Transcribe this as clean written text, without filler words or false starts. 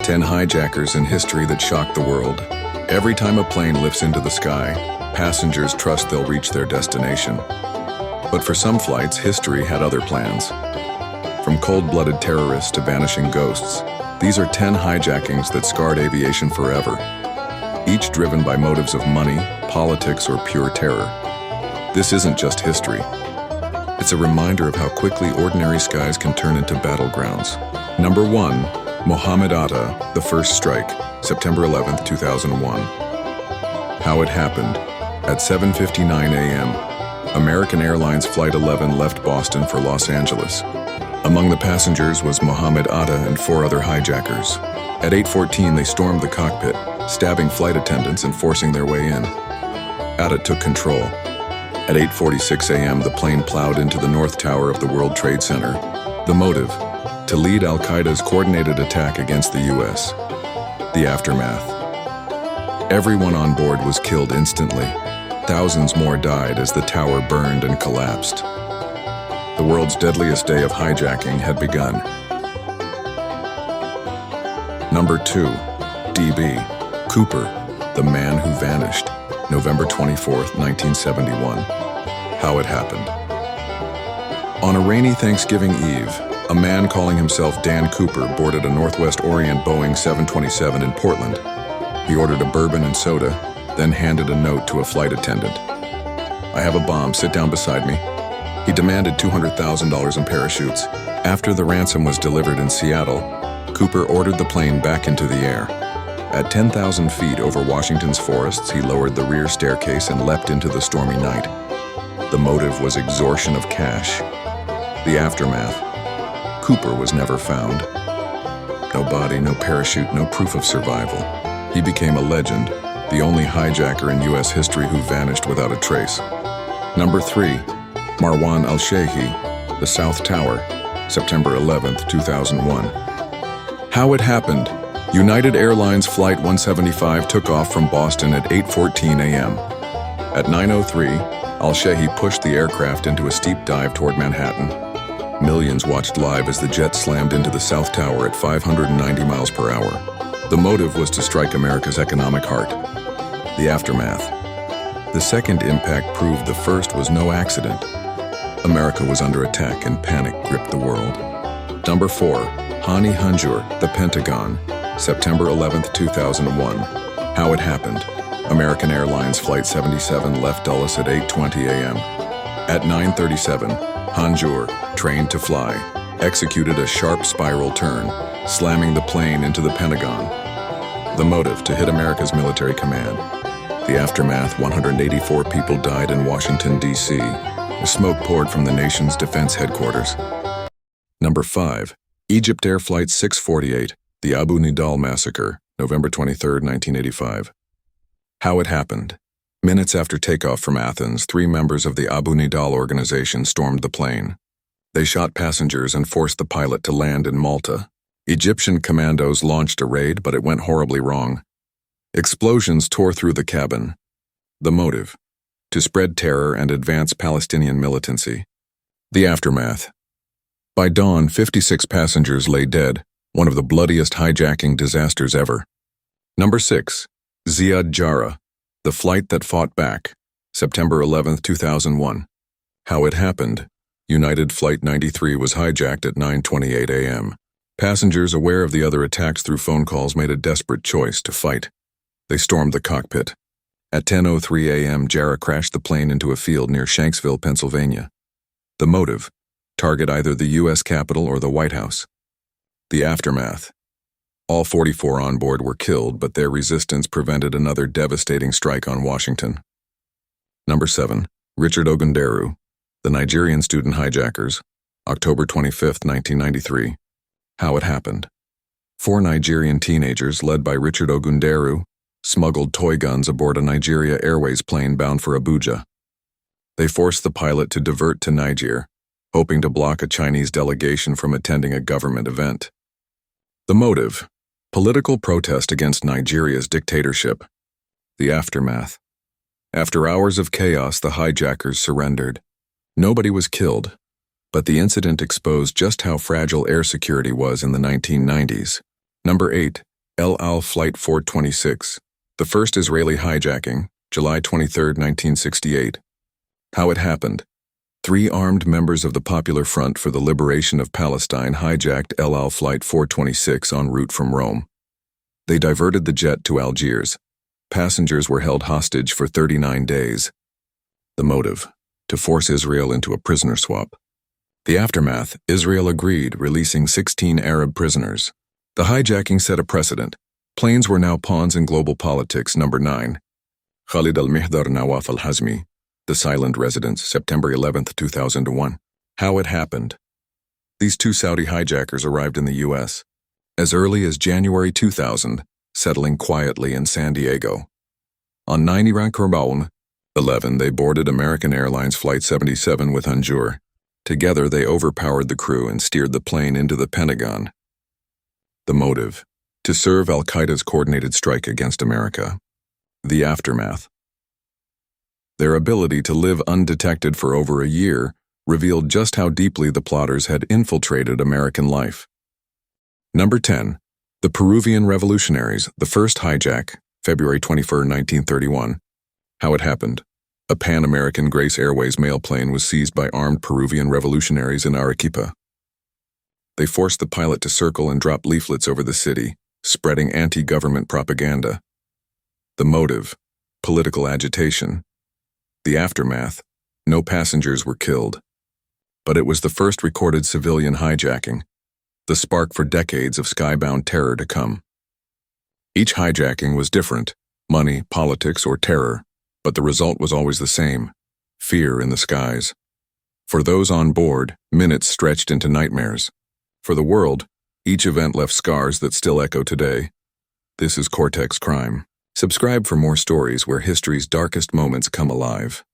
10 hijackers in history that shocked the world. Every time a plane lifts into the sky, passengers trust they'll reach their destination. But for some flights, history had other plans. From cold-blooded terrorists to vanishing ghosts, these are 10 hijackings that scarred aviation forever, each driven by motives of money, politics, or pure terror. This isn't just history. It's a reminder of how quickly ordinary skies can turn into battlegrounds. Number 1. Mohammed Atta, The First Strike, September 11, 2001. How it happened. At 7:59 a.m., American Airlines Flight 11 left Boston for Los Angeles. Among the passengers was Mohammed Atta and 4 other hijackers. At 8:14, they stormed the cockpit, stabbing flight attendants and forcing their way in. Atta took control. At 8:46 a.m., the plane plowed into the North Tower of the World Trade Center. The motive? To lead al-Qaeda's coordinated attack against the U.S. The aftermath. Everyone on board was killed instantly. Thousands more died as the tower burned and collapsed. The world's deadliest day of hijacking had begun. Number 2. D.B. Cooper, The Man Who Vanished, November 24, 1971. How it happened. On a rainy Thanksgiving Eve, a man calling himself Dan Cooper boarded a Northwest Orient Boeing 727 in Portland. He ordered a bourbon and soda, then handed a note to a flight attendant. "I have a bomb, sit down beside me." He demanded $200,000 in parachutes. After the ransom was delivered in Seattle, Cooper ordered the plane back into the air. At 10,000 feet over Washington's forests, he lowered the rear staircase and leapt into the stormy night. The motive was extortion of cash. The aftermath. Cooper was never found. No body, no parachute, no proof of survival. He became a legend, the only hijacker in U.S. history who vanished without a trace. Number 3. Marwan al-Sheikhi, The South Tower, September 11, 2001. How it happened. United Airlines Flight 175 took off from Boston at 8:14 a.m. At 9:03, al-Sheikhi pushed the aircraft into a steep dive toward Manhattan. Millions watched live as the jet slammed into the South Tower at 590 miles per hour. The motive was to strike America's economic heart. The aftermath. The second impact proved the first was no accident. America was under attack and panic gripped the world. Number 4. Hani Hanjour, The Pentagon, September 11, 2001. How it happened. American Airlines Flight 77 left Dulles at 8:20 a.m. At 9:37, Hanjour, trained to fly, executed a sharp spiral turn, slamming the plane into the Pentagon. The motive, to hit America's military command. The aftermath, 184 people died in Washington, D.C. as smoke poured from the nation's defense headquarters. Number 5. Egypt Air Flight 648, The Abu Nidal Massacre, November 23, 1985. How it happened. Minutes after takeoff from Athens, 3 members of the Abu Nidal organization stormed the plane. They shot passengers and forced the pilot to land in Malta. Egyptian commandos launched a raid, but it went horribly wrong. Explosions tore through the cabin. The motive? To spread terror and advance Palestinian militancy. The aftermath. By dawn, 56 passengers lay dead, one of the bloodiest hijacking disasters ever. Number 6. Ziad Jarrah, The Flight That Fought Back, September 11, 2001. How it happened. United Flight 93 was hijacked at 9:28 a.m. Passengers, aware of the other attacks through phone calls, made a desperate choice to fight. They stormed the cockpit. At 10:03 a.m., Jarrah crashed the plane into a field near Shanksville, Pennsylvania. The motive? Target either the U.S. Capitol or the White House. The aftermath. All 44 on board were killed, but their resistance prevented another devastating strike on Washington. Number 7. Richard Ogunderu, The Nigerian Student Hijackers, October 25, 1993. How it happened. 4 Nigerian teenagers, led by Richard Ogunderu, smuggled toy guns aboard a Nigeria Airways plane bound for Abuja. They forced the pilot to divert to Niger, hoping to block a Chinese delegation from attending a government event. The motive? Political protest against Nigeria's dictatorship. The aftermath. After hours of chaos, the hijackers surrendered. Nobody was killed, but the incident exposed just how fragile air security was in the 1990s. Number 8. El Al Flight 426, the first Israeli hijacking, July 23, 1968. How it happened. 3 armed members of the Popular Front for the Liberation of Palestine hijacked El Al Flight 426 en route from Rome. They diverted the jet to Algiers. Passengers were held hostage for 39 days. The motive: to force Israel into a prisoner swap. The aftermath: Israel agreed, releasing 16 Arab prisoners. The hijacking set a precedent. Planes were now pawns in global politics. Number 9. Khalid al-Mihdar Nawaf al-Hazmi, The Silent Residence, September 11, 2001. How it happened. These 2 Saudi hijackers arrived in the U.S. as early as January 2000, settling quietly in San Diego. On 9 Iran 11, they boarded American Airlines Flight 77 with Hanjour. Together, they overpowered the crew and steered the plane into the Pentagon. The motive: to serve al-Qaeda's coordinated strike against America. The aftermath. Their ability to live undetected for over a year revealed just how deeply the plotters had infiltrated American life. Number 10. The Peruvian Revolutionaries, the first hijack, February 21, 1931. How it happened. A Pan-American Grace Airways mail plane was seized by armed Peruvian revolutionaries in Arequipa. They forced the pilot to circle and drop leaflets over the city, spreading anti-government propaganda. The motive: political agitation. The aftermath: no passengers were killed. But it was the first recorded civilian hijacking, the spark for decades of skybound terror to come. Each hijacking was different: money, politics, or terror, but the result was always the same: fear in the skies. For those on board, minutes stretched into nightmares. For the world, each event left scars that still echo today. This is Cortex Crime. Subscribe for more stories where history's darkest moments come alive.